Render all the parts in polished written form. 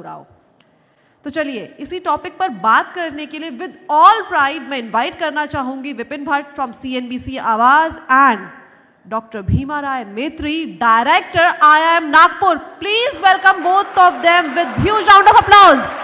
राव। तो चलिए इसी टॉपिक पर बात करने के लिए विद ऑल प्राइड मैं इनवाइट करना चाहूंगी Vipin Bhatt from CNBC Awaaz and doctor Bhimaraya Metri, director IIM Nagpur. Please welcome both of them with huge round of applause.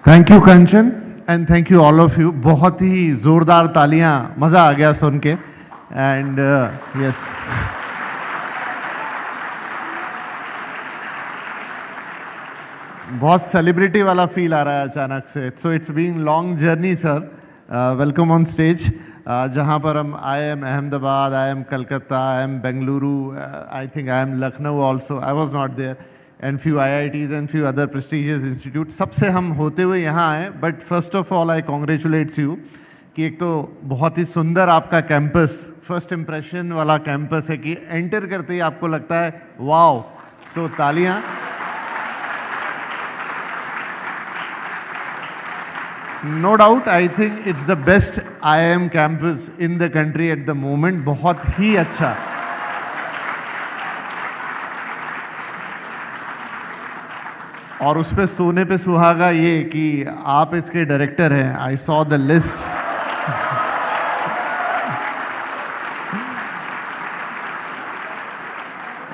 Thank you Kanchan and thank you all of you. बहुत ही जोरदार तालियां, मजा आ गया सुन के। एंड यस, बहुत सेलिब्रिटी वाला फील आ रहा है अचानक से। So it's been long journey sir. Welcome on stage. जहां पर हम IIM Ahmedabad, IIM Calcutta, IIM Bengaluru, I think IIM Lucknow also, I was not there, and few IITs and few other prestigious institutes, सबसे हम होते हुए यहाँ आए। But first of all I congratulates you कि एक तो बहुत ही सुंदर आपका कैंपस, फर्स्ट इम्प्रेशन वाला कैंपस है कि एंटर करते ही आपको लगता है वाओ। सो तालियां। No doubt I think it's the best IIM campus in the country at the moment. बहुत ही अच्छा। और उस पे सोने पे सुहागा ये कि आप इसके डायरेक्टर हैं। I saw the list.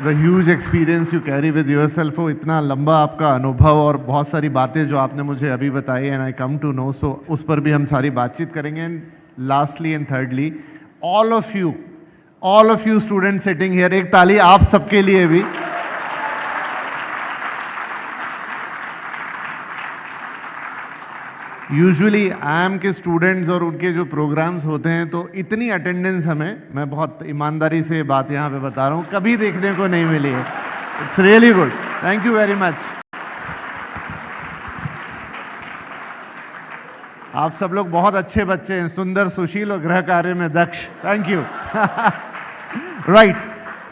The huge experience you carry with yourself. वो इतना लंबा आपका अनुभव और बहुत सारी बातें जो आपने मुझे अभी बताई and I come to know, so उस पर भी हम सारी बातचीत करेंगे। And lastly and thirdly all of you student sitting here, एक ताली आप सबके लिए भी। यूजुअली IIM के स्टूडेंट्स और उनके जो प्रोग्राम्स होते हैं तो इतनी अटेंडेंस हमें, मैं बहुत ईमानदारी से बात यहाँ पे बता रहा हूँ, कभी देखने को नहीं मिली है। It's really good. Thank you very much. आप सब लोग बहुत अच्छे बच्चे हैं, सुंदर, सुशील और गृह कार्य में दक्ष। Thank you. राइट,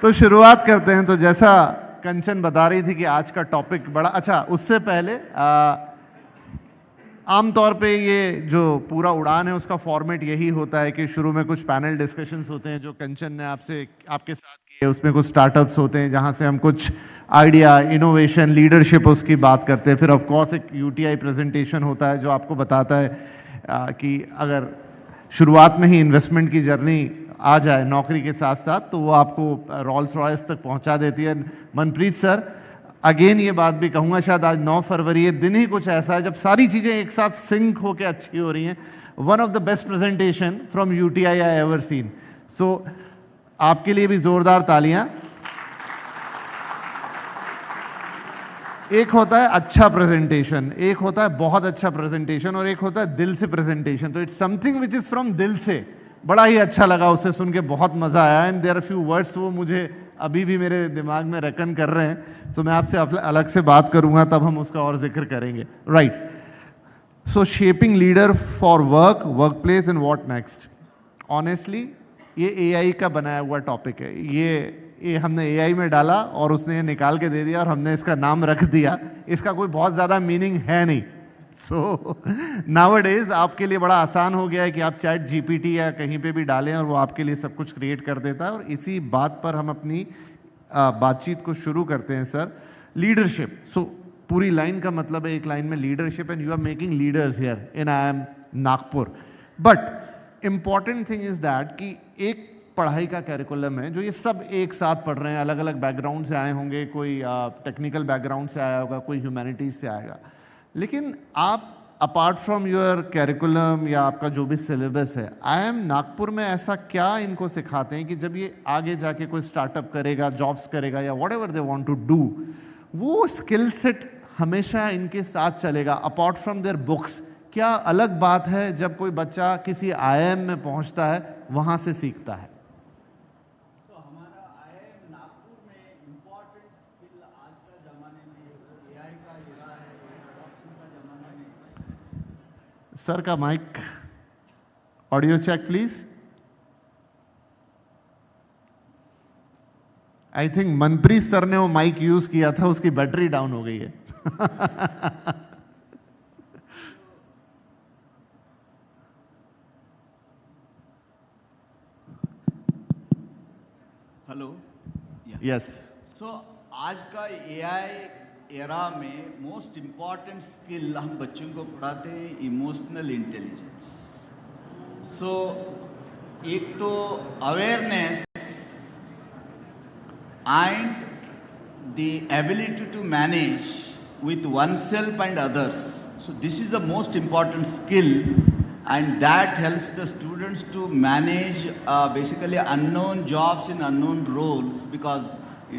तो शुरुआत करते हैं। तो जैसा कंचन बता रही थी कि आज का टॉपिक बड़ा अच्छा, उससे पहले आमतौर पे ये जो पूरा उड़ान है उसका फॉर्मेट यही होता है कि शुरू में कुछ पैनल डिस्कशंस होते हैं जो कंचन ने आपके साथ किए। उसमें कुछ स्टार्टअप्स होते हैं जहां से हम कुछ आइडिया, इनोवेशन, लीडरशिप उसकी बात करते हैं। फिर ऑफ कोर्स एक UTI प्रेजेंटेशन होता है जो आपको बताता है कि अगर शुरुआत में ही इन्वेस्टमेंट की जर्नी आ जाए नौकरी के साथ साथ तो वो आपको रॉल्स रॉयस तक पहुंचा देती है। मनप्रीत सर, अगेन ये बात भी कहूँगा, शायद आज 9 फरवरी, ये दिन ही कुछ ऐसा है जब सारी चीज़ें एक साथ सिंक होकर अच्छी हो रही हैं। One of the best presentation from UTI I ever seen. So आपके लिए भी जोरदार तालियां। एक होता है अच्छा प्रेजेंटेशन, एक होता है बहुत अच्छा प्रेजेंटेशन, और एक होता है दिल से प्रेजेंटेशन। तो it's something which is from दिल से। बड़ा ही अच्छा लगा, उसे सुन के बहुत मजा आया। And there are few words वो मुझे अभी भी मेरे दिमाग में रेकन कर रहे हैं, तो मैं आपसे अलग से बात करूंगा, तब हम उसका और जिक्र करेंगे। Right, so shaping leader for work place and what next. Honestly ये AI का बनाया हुआ टॉपिक है। ये हमने AI में डाला और उसने ये निकाल के दे दिया और हमने इसका नाम रख दिया। इसका कोई बहुत ज़्यादा मीनिंग है नहीं। सो नाउअडेज आपके लिए बड़ा आसान हो गया है कि आप ChatGPT या कहीं पे भी डालें और वो आपके लिए सब कुछ क्रिएट कर देता है। और इसी बात पर हम अपनी बातचीत को शुरू करते हैं सर। लीडरशिप, सो पूरी लाइन का मतलब है एक लाइन में leadership, and you are making leaders here in IIM Nagpur. But important thing is that कि एक पढ़ाई का कैरिकुलम है जो ये सब एक साथ पढ़ रहे हैं, अलग अलग बैकग्राउंड से आए होंगे, कोई टेक्निकल बैकग्राउंड से आया होगा, कोई ह्यूमैनिटीज से आएगा। लेकिन आप अपार्ट फ्रॉम योर कैरिकुलम या आपका जो भी सिलेबस है, IIM नागपुर में ऐसा क्या इनको सिखाते हैं कि जब ये आगे जाके कोई स्टार्टअप करेगा, जॉब्स करेगा या whatever they want to do, वो स्किल सेट हमेशा इनके साथ चलेगा अपार्ट फ्रॉम देयर बुक्स? क्या अलग बात है जब कोई बच्चा किसी IIM में पहुंचता है, वहां से सीखता है? सर का mic, audio check please. I think Manpreet sir ने वो माइक यूज किया था, उसकी बैटरी डाउन हो गई है. हेलो. यस. सो आज का एआई एरा में मोस्ट इम्पॉर्टेंट स्किल हम बच्चों को पढ़ाते हैं इमोशनल इंटेलिजेंस. सो एक तो awareness and the ability to manage with oneself and others. So this is the most important skill, and that helps the students to manage basically unknown jobs in unknown roles, because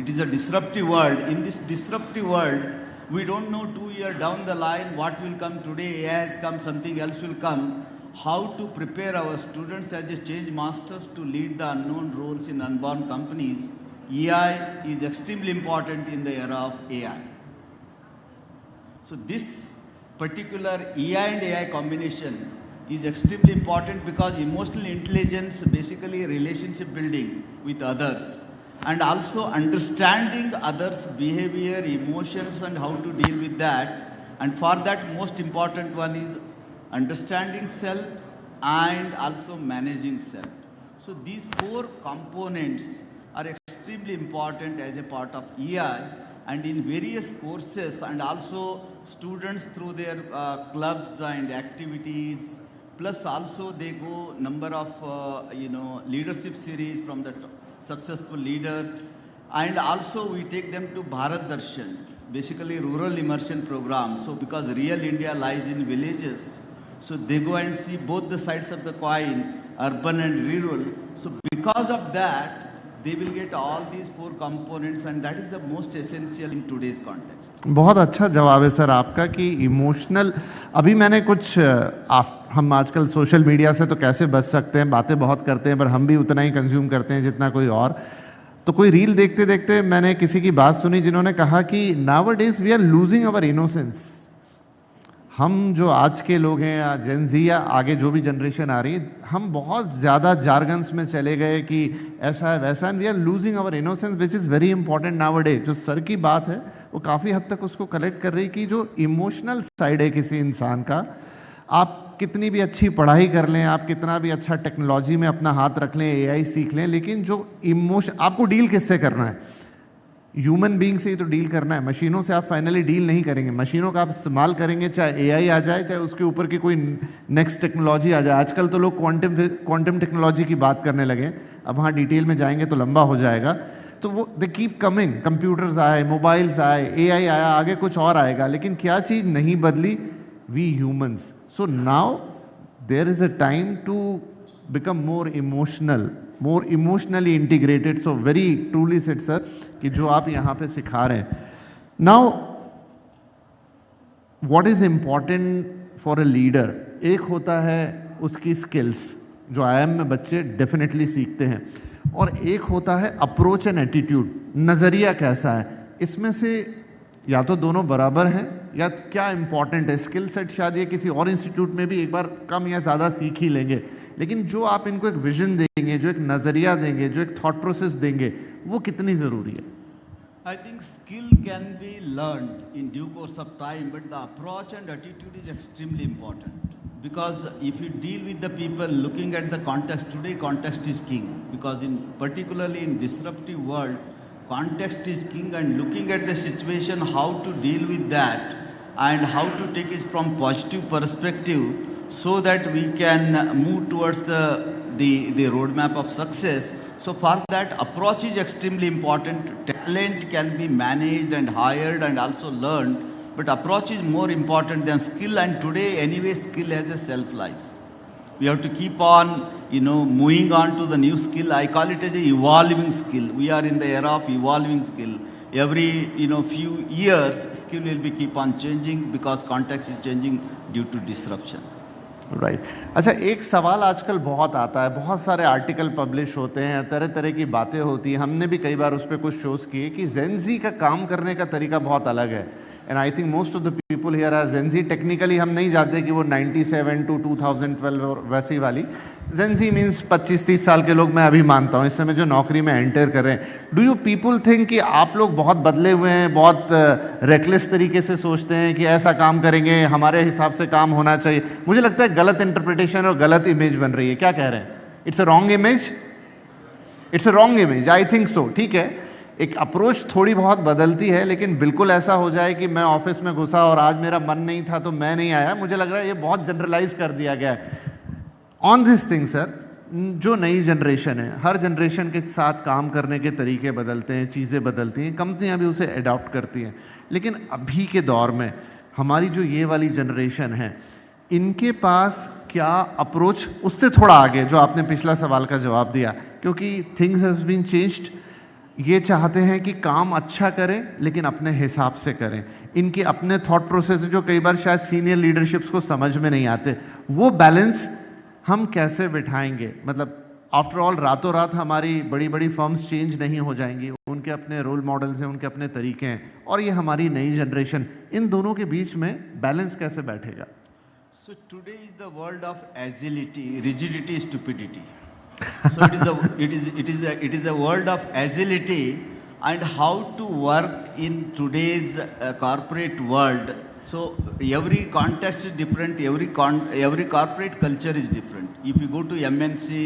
it is a disruptive world. In this disruptive world, we don't know 2 years down the line what will come. Today AI has come, something else will come. How to prepare our students as a change masters to lead the unknown roles in unborn companies. AI is extremely important in the era of AI. So this particular AI and AI combination is extremely important, because emotional intelligence basically relationship building with others, and also understanding others' behavior, emotions, and how to deal with that. And for that, most important one is understanding self and also managing self. So these 4 components are extremely important as a part of EI, and in various courses, and also students through their clubs and activities, plus also they go number of leadership series from the successful leaders, and also we take them to Bharat Darshan, basically rural immersion program. So because real India lies in villages, so they go and see both the sides of the coin, urban and rural. So because of that, they will get all these 4 components, and that is the most essential in today's context. बहुत अच्छा जवाब है sir आपका कि emotional. अभी मैंने कुछ हम आजकल सोशल मीडिया से तो कैसे बच सकते हैं, बातें बहुत करते हैं, पर हम भी उतना ही कंज्यूम करते हैं जितना कोई और. तो कोई रील देखते देखते मैंने किसी की बात सुनी जिन्होंने कहा कि nowadays we are losing our innocence. हम जो आज के लोग हैं या जेन ज़ी या आगे जो भी जनरेशन आ रही है, हम बहुत ज़्यादा जार्गन्स में चले गए कि ऐसा है वैसा है. We are losing our innocence which is very important nowadays. जो सर की बात है वो काफ़ी हद तक उसको कलेक्ट कर रही कि जो इमोशनल साइड है किसी इंसान का, आप कितनी भी अच्छी पढ़ाई कर लें, आप कितना भी अच्छा टेक्नोलॉजी में अपना हाथ रख लें, एआई सीख लें, लेकिन जो इमोशन आपको डील किससे करना है, ह्यूमन बीइंग से ही तो डील करना है. मशीनों से आप फाइनली डील नहीं करेंगे. मशीनों का आप इस्तेमाल करेंगे, चाहे एआई आ जाए, चाहे उसके ऊपर की कोई नेक्स्ट टेक्नोलॉजी आ जाए. आजकल तो लोग क्वांटम टेक्नोलॉजी की बात करने लगे. अब वहाँ डिटेल में जाएंगे तो लंबा हो जाएगा. तो वो दे कीप कमिंग. कंप्यूटर्स आए, मोबाइल्स आए, एआई आया, आगे कुछ और आएगा, लेकिन क्या चीज़ नहीं बदली? We humans. So now there is a time to become more emotional, more emotionally integrated. So very truly said sir कि जो आप यहाँ पे सिखा रहे हैं. Now what is important for a leader? एक होता है उसकी स्किल्स जो आईएम में बच्चे डेफिनेटली सीखते हैं, और एक होता है अप्रोच एंड एटीट्यूड, नज़रिया कैसा है. इसमें से या तो दोनों बराबर हैं या क्या इंपॉर्टेंट है? स्किल सेट शायद ये किसी और इंस्टीट्यूट में भी एक बार कम या ज़्यादा सीख ही लेंगे, लेकिन जो आप इनको एक विजन देंगे, जो एक नज़रिया देंगे, जो एक थॉट प्रोसेस देंगे, वो कितनी ज़रूरी है? I think skill can be learned in due course of time, but the approach and attitude is extremely important. Because if you deal with the people looking at the context, today context is king. Because particularly in disruptive world, context is king, and looking at the situation, how to deal with that, and how to take it from positive perspective, so that we can move towards the roadmap of success. So for that, approach is extremely important. Talent can be managed and hired and also learned, but approach is more important than skill. And today, anyway, skill has a shelf life. We have to keep on, moving on to the new skill. I call it as a evolving skill. We are in the era of evolving skill. Every, few years, skill will be keep on changing because context is changing due to disruption. Right. अच्छा, एक सवाल आजकल बहुत आता है, बहुत सारे article publish होते हैं, तरह तरह की बातें होती हैं. हमने भी कई बार उस पर कुछ शोज़ किए कि जेन ज़ी का काम करने का तरीका बहुत अलग है. And I think most of the people here are Gen Z. Technically हम नहीं जानते कि वो 97 to 2012 और वैसी वाली, जेंजी मीन्स 25-30 साल के लोग, मैं अभी मानता हूँ इस समय जो नौकरी में एंटर कर रहे हैं, डू यू पीपल थिंक कि आप लोग बहुत बदले हुए हैं, बहुत रेकलेस तरीके से सोचते हैं कि ऐसा काम करेंगे, हमारे हिसाब से काम होना चाहिए? मुझे लगता है गलत इंटरप्रिटेशन और गलत इमेज बन रही है, क्या कह रहे हैं? It's a wrong image, it's a wrong image, I think so. ठीक है, एक अप्रोच थोड़ी बहुत बदलती है, लेकिन बिल्कुल ऐसा हो जाए कि मैं ऑफिस में घुसा और आज मेरा मन नहीं था तो मैं नहीं आया, मुझे लग रहा है ये बहुत जनरलाइज कर दिया गया है ऑन दिस थिंग। सर, जो नई जनरेशन है, हर जनरेशन के साथ काम करने के तरीके बदलते हैं, चीज़ें बदलती हैं, कंपनियां भी उसे अडॉप्ट करती हैं, लेकिन अभी के दौर में हमारी जो ये वाली जनरेशन है, इनके पास क्या अप्रोच उससे थोड़ा आगे, जो आपने पिछला सवाल का जवाब दिया, क्योंकि थिंग्स हैव बीन चेंज्ड, ये चाहते हैं कि काम अच्छा करें लेकिन अपने हिसाब से करें, इनके अपने थॉट प्रोसेस जो कई बार शायद सीनियर लीडरशिप्स को समझ में नहीं आते, वो बैलेंस हम कैसे बिठाएंगे? मतलब आफ्टर ऑल रातों रात हमारी बड़ी बड़ी फर्म्स चेंज नहीं हो जाएंगी, उनके अपने रोल मॉडल्स हैं, उनके अपने तरीके हैं, और ये हमारी नई जनरेशन, इन दोनों के बीच में बैलेंस कैसे बैठेगा? So today is the world of agility, rigidity, stupidity. So it is a world of agility, and how to work in today's corporate world. So every context is different, every corporate culture is different. If you go to MNC,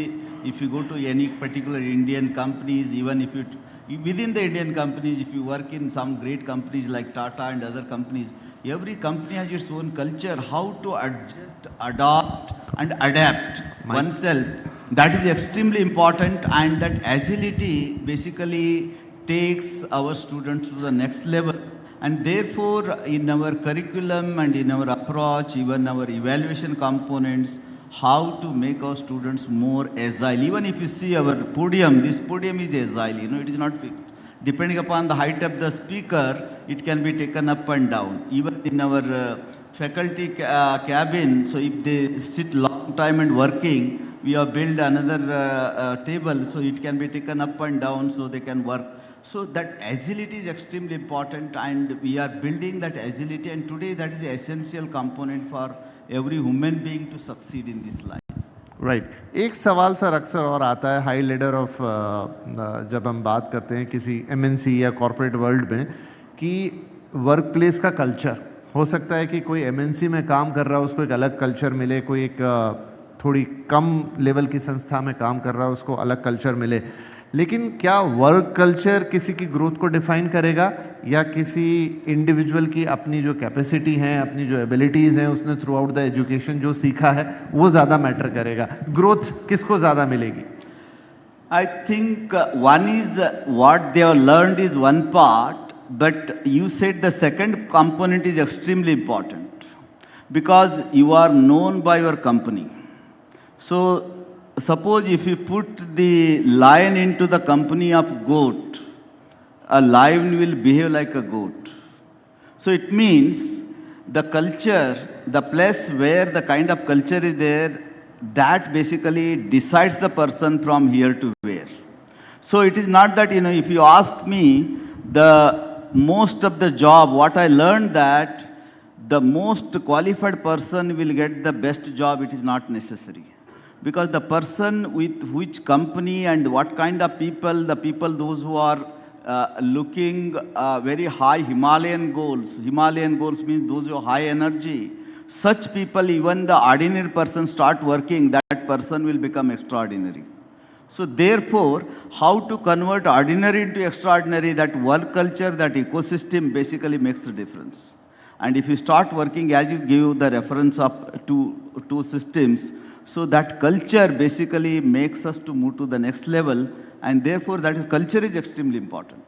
if you go to any particular Indian companies, even if you within the Indian companies, if you work in some great companies like Tata and other companies, every company has its own culture. How to adjust, adopt and adapt oneself, that is extremely important, and that agility basically takes our students to the next level. And therefore, in our curriculum and in our approach, even our evaluation components, how to make our students more agile. Even if you see our podium, this podium is agile, it is not fixed. Depending upon the height of the speaker, it can be taken up and down. Even in our faculty cabin, so if they sit long time and working, we have built another table, so it can be taken up and down so they can work. So that agility is extremely important, and we are building that agility, and today that is the essential component for every human being to succeed in this life. Right एक सवाल sir अक्सर और आता है high leader of, जब हम बात करते हैं किसी एमएनसी या कॉरपोरेट वर्ल्ड में, कि वर्क प्लेस का कल्चर, हो सकता है कि कोई एमएनसी में काम कर रहा है उसको एक अलग कल्चर मिले, कोई एक थोड़ी कम लेवल की संस्था में काम कर रहा है उसको अलग कल्चर मिले, लेकिन क्या वर्क कल्चर किसी की ग्रोथ को डिफाइन करेगा, या किसी इंडिविजुअल की अपनी जो कैपेसिटी है, अपनी जो एबिलिटीज़ हैं, उसने थ्रू आउट द एजुकेशन जो सीखा है वो ज़्यादा मैटर करेगा? ग्रोथ किसको ज़्यादा मिलेगी? I think one is what they have learned is one part, but you said the second component is extremely important, because you are known by your company. So suppose if you put the lion into the company of goat, a lion will behave like a goat. So it means the culture, the place where the kind of culture is there, that basically decides the person from here to where. So it is not that, if you ask me, the most of the job, what I learned that the most qualified person will get the best job, it is not necessary. Because the person with which company and what kind of people, the people those who are looking very high Himalayan goals means those who have high energy, such people, even the ordinary person start working, that person will become extraordinary. So therefore, how to convert ordinary into extraordinary, that work culture, that ecosystem basically makes the difference. And if you start working, as you give the reference of two systems, so that culture basically makes us to move to the next level, and therefore that is, culture is extremely important.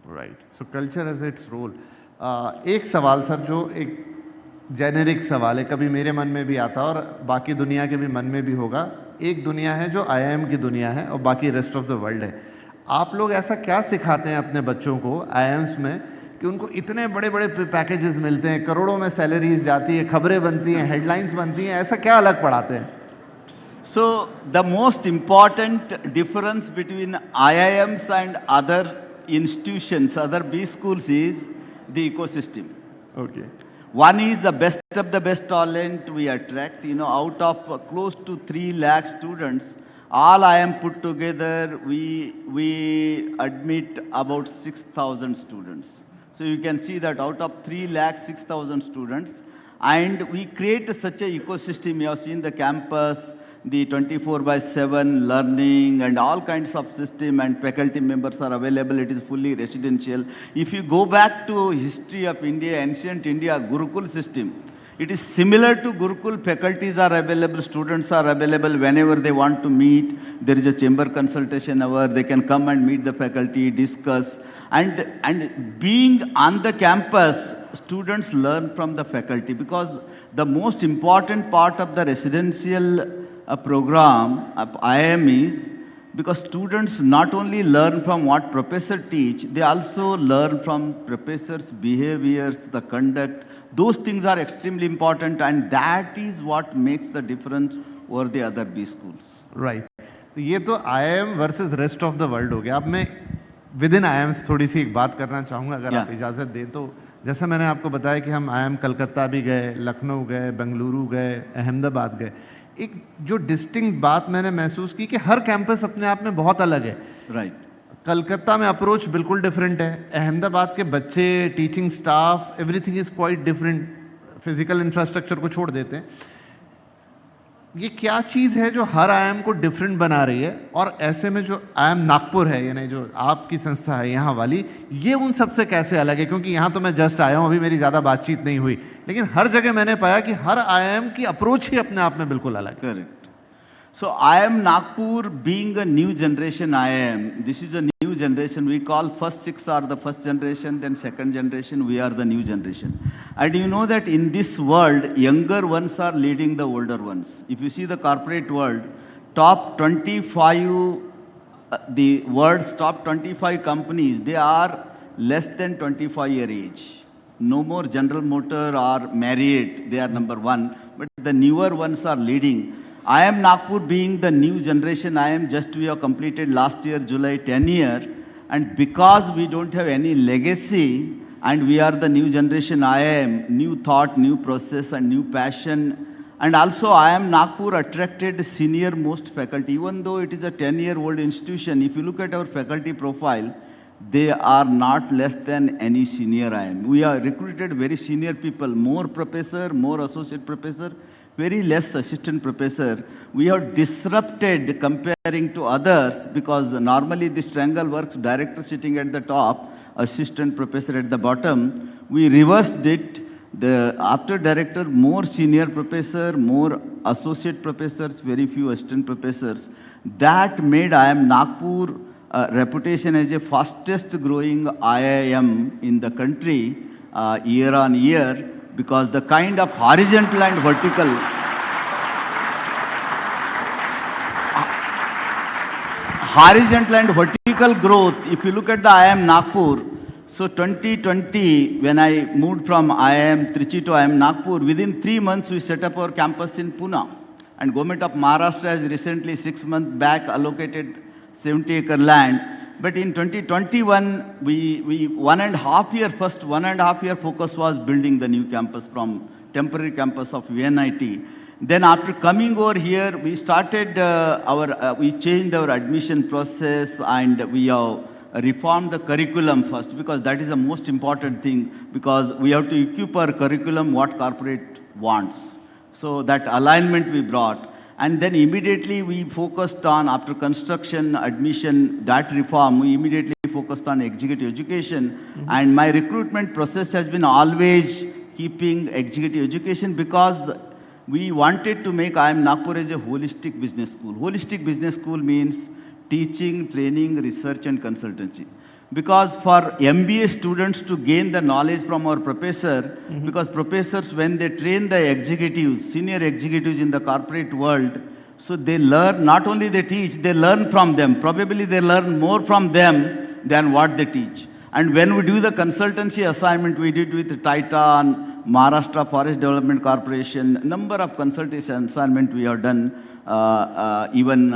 Right. So culture has its role. एक सवाल sir जो एक generic सवाल है, कभी मेरे मन में भी आता और बाकी दुनिया के भी मन में भी होगा। एक दुनिया है जो IIM की दुनिया है और बाकी रेस्ट ऑफ द वर्ल्ड है। आप लोग ऐसा क्या सिखाते हैं अपने बच्चों को IIMs में कि उनको इतने बड़े बड़े पैकेजेस मिलते हैं, करोड़ों में सैलरीज जाती है, खबरें बनती हैं, हेडलाइंस बनती हैं, ऐसा क्या अलग पढ़ाते हैं? So the most important difference between IIMs and other institutions, other B schools, is the ecosystem. Okay. One is the best of the best talent we attract. You know, out of close to 3 lakh students, all I am put together, we admit about 6,000 students. So you can see that out of 3 lakh, 6,000 students, and we create such a ecosystem. You have seen the campus, the 24/7 learning and all kinds of system, and faculty members are available. It is fully residential. If you go back to history of India, ancient India, Gurukul system, it is similar to Gurukul. Faculties are available, students are available whenever they want to meet. There is a chamber consultation hour. They can come and meet the faculty, discuss. And being on the campus, students learn from the faculty, because the most important part of the residential program of IIM is because students not only learn from what professor teach, they also learn from professors' behaviors, the conduct. Those things are extremely important, and that is what makes the difference over the other B schools. Right तो ये तो IIM versus rest of the world हो गया. अब मैं with in IIMs थोड़ी सी एक बात करना चाहूँगा, अगर आप इजाज़त दें तो. जैसा मैंने आपको बताया कि हम IIM कलकत्ता भी गए, लखनऊ गए, बेंगलुरु गए, अहमदाबाद गए. एक जो डिस्टिंक्ट बात मैंने महसूस की कि हर कैंपस अपने आप में बहुत अलग है. राइट. कलकत्ता में अप्रोच बिल्कुल डिफरेंट है. अहमदाबाद के बच्चे, teaching staff, everything is quite different. Physical infrastructure को छोड़ देते हैं. ये क्या चीज़ है जो हर IIM को डिफरेंट बना रही है? और ऐसे में जो IIM नागपुर है, यानी जो आपकी संस्था है यहाँ वाली, ये उन सबसे कैसे अलग है? क्योंकि यहाँ तो मैं जस्ट आया हूँ, अभी मेरी ज़्यादा बातचीत नहीं हुई, लेकिन हर जगह मैंने पाया कि हर IIM की अप्रोच ही अपने आप में बिल्कुल अलग है. Correct. So IIM Nagpur being a new generation IIM, this is a new generation. We call first 6 are the first generation, then second generation, we are the new generation. And you know that in this world, younger ones are leading the older ones. If you see the corporate world, top 25, the world's top 25 companies, they are less than 25-year age. No more General Motor or Marriott, they are number one, but the newer ones are leading. IIM Nagpur being the new generation IIM, just we have completed last year, July 10 year, and because we don't have any legacy and we are the new generation IIM, new thought, new process and new passion, and also IIM Nagpur attracted senior most faculty. Even though it is a 10-year-old institution, if you look at our faculty profile, they are not less than any senior IIM. We have recruited very senior people, more professor, more associate professor, very less assistant professor. We have disrupted comparing to others, because normally this triangle works, director sitting at the top, assistant professor at the bottom. We reversed it. After director, more senior professor, more associate professors, very few assistant professors. That made IIM Nagpur reputation as a fastest growing IIM in the country year on year, because the kind of horizontal and vertical growth, if you look at the IIM Nagpur, so 2020, when I moved from IIM Trichy to IIM Nagpur, within 3 months we set up our campus in Pune. And Government of Maharashtra has recently, 6 months back, allocated 70-acre land. But in 2021, we 1.5 year, first 1.5 year focus was building the new campus from temporary campus of VNIT. Then after coming over here, we started we changed our admission process, and we have reformed the curriculum first, because that is the most important thing, because we have to equip our curriculum what corporate wants. So that alignment we brought. And then immediately we focused on, after construction, admission, that reform, we immediately focused on executive education. Mm-hmm. And my recruitment process has been always keeping executive education, because we wanted to make IIM Nagpur as a holistic business school. Holistic business school means teaching, training, research and consultancy. Because for MBA students to gain the knowledge from our professor, mm-hmm. because professors, when they train the executives, senior executives in the corporate world, so they learn, not only they teach, they learn from them. Probably they learn more from them than what they teach. And when we do the consultancy assignment, we did with Titan, Maharashtra Forest Development Corporation, number of consultation assignment we have done, even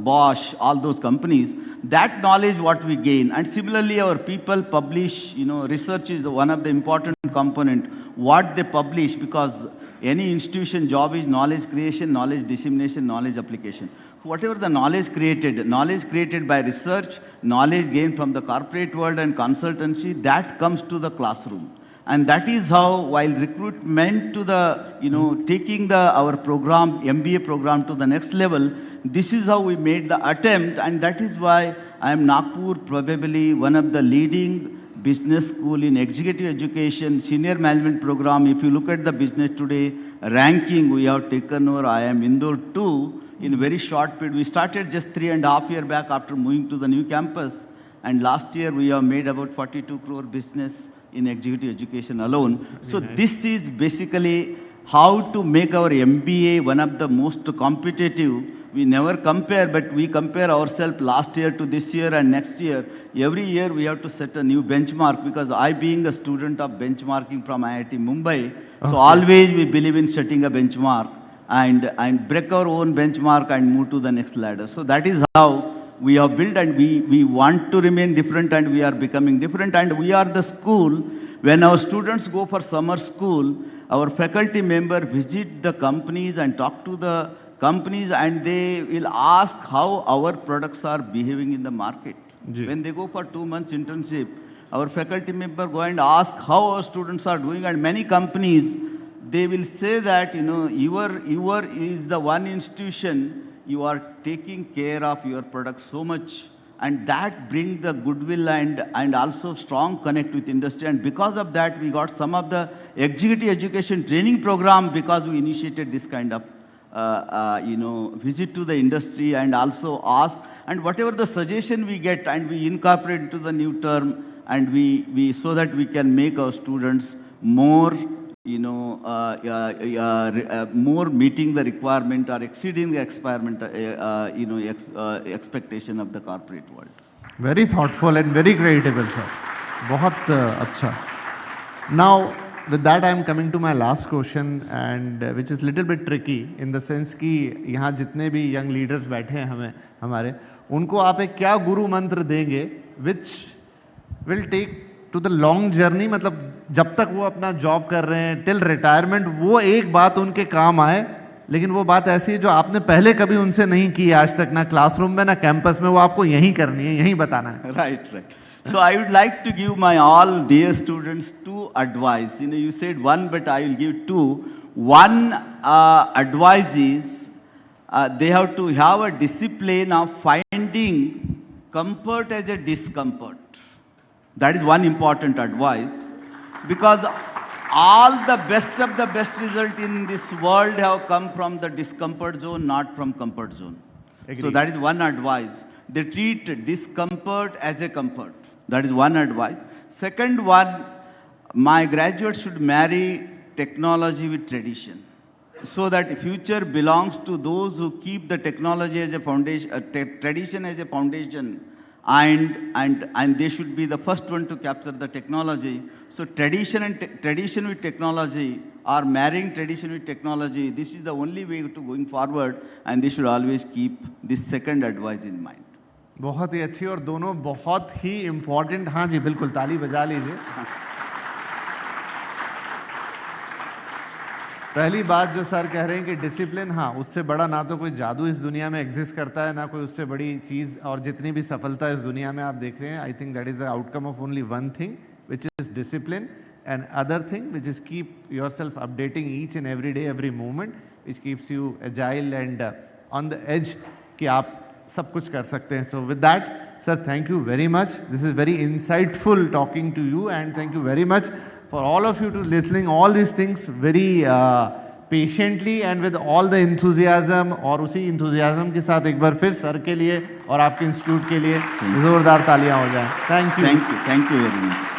Bosch, all those companies. That knowledge what we gain, and similarly our people publish, research is one of the important component, what they publish, because any institution job is knowledge creation, knowledge dissemination, knowledge application. Whatever the knowledge created by research, knowledge gained from the corporate world and consultancy, that comes to the classroom. And that is how, while recruitment to the, taking our program, MBA program to the next level, this is how we made the attempt, and that is why I am Nagpur, probably one of the leading business school in executive education, senior management program. If you look at the business today ranking, we have taken over IIM Indore 2 in a very short period. We started just 3.5 years back after moving to the new campus, and last year we have made about 42 crore business in executive education alone. So this is basically how to make our MBA one of the most competitive. We never compare, but we compare ourselves last year to this year and next year. Every year we have to set a new benchmark, because I, being a student of benchmarking from IIT Mumbai, so always we believe in setting a benchmark and break our own benchmark and move to the next ladder. So that is how we have built, and we want to remain different, and we are becoming different. And we are the school, when our students go for summer school, our faculty member visit the companies and talk to the companies, and they will ask how our products are behaving in the market. When they go for 2 months internship, our faculty member go and ask how our students are doing, and many companies, they will say that, your is the one institution, you are taking care of your products so much, and that brings the goodwill and also strong connect with industry. And because of that, we got some of the executive education training program, because we initiated this kind of visit to the industry and also ask, and whatever the suggestion we get, and we incorporate into the new term, and we so that we can make our students more, more meeting the requirement or exceeding the expectation of the corporate world. Very thoughtful and very creditable, sir. बहुत अच्छा. Now, with that, I am coming to my last question, and which is little bit tricky in the sense कि यहाँ जितने भी young leaders बैठे हैं हमारे, उनको आप एक क्या गुरु मंत्र देंगे, which will take to the long journey, मतलब जब तक वो अपना जॉब कर रहे हैं till retirement, वो एक बात उनके काम आए, लेकिन वो बात ऐसी है जो आपने पहले कभी उनसे नहीं की आज तक, ना क्लासरूम में ना कैंपस में, वो आपको यहीं करनी है, यहीं बताना है. Right. So I would like to give my all dear students 2 advice. You said 1, but I will give 2. One advice is they have to have a discipline of finding comfort as a discomfort. That is one important advice, because all the best of the best result in this world have come from the discomfort zone, not from comfort zone. Agreed. So that is one advice. They treat discomfort as a comfort. That is one advice. Second one, my graduates should marry technology with tradition, so that future belongs to those who keep the technology as a foundation, tradition as a foundation, and they should be the first one to capture the technology. So tradition with technology, or marrying tradition with technology, this is the only way to going forward, and they should always keep this second advice in mind. बहुत ही अच्छी, और दोनों बहुत ही important. हाँ जी, बिल्कुल, ताली बजा लीजिए. पहली बात जो सर कह रहे हैं कि डिसिप्लिन, हाँ, उससे बड़ा ना तो कोई जादू इस दुनिया में एग्जिस्ट करता है, ना कोई उससे बड़ी चीज़, और जितनी भी सफलता इस दुनिया में आप देख रहे हैं, I think that is the outcome of only one thing, which is discipline, and other thing which is keep yourself updating each and every day, every moment, which keeps you agile and on the edge, कि आप सब कुछ कर सकते हैं. So with that, sir, thank you very much. This is very insightful talking to you, and thank you very much for all of you to listening all these things very patiently and with all the enthusiasm. और उसी enthusiasm के साथ एक बार फिर sir के लिए और आपके इंस्टीट्यूट के लिए जोरदार तालियां हो जाएं. Thank you. Thank you very much.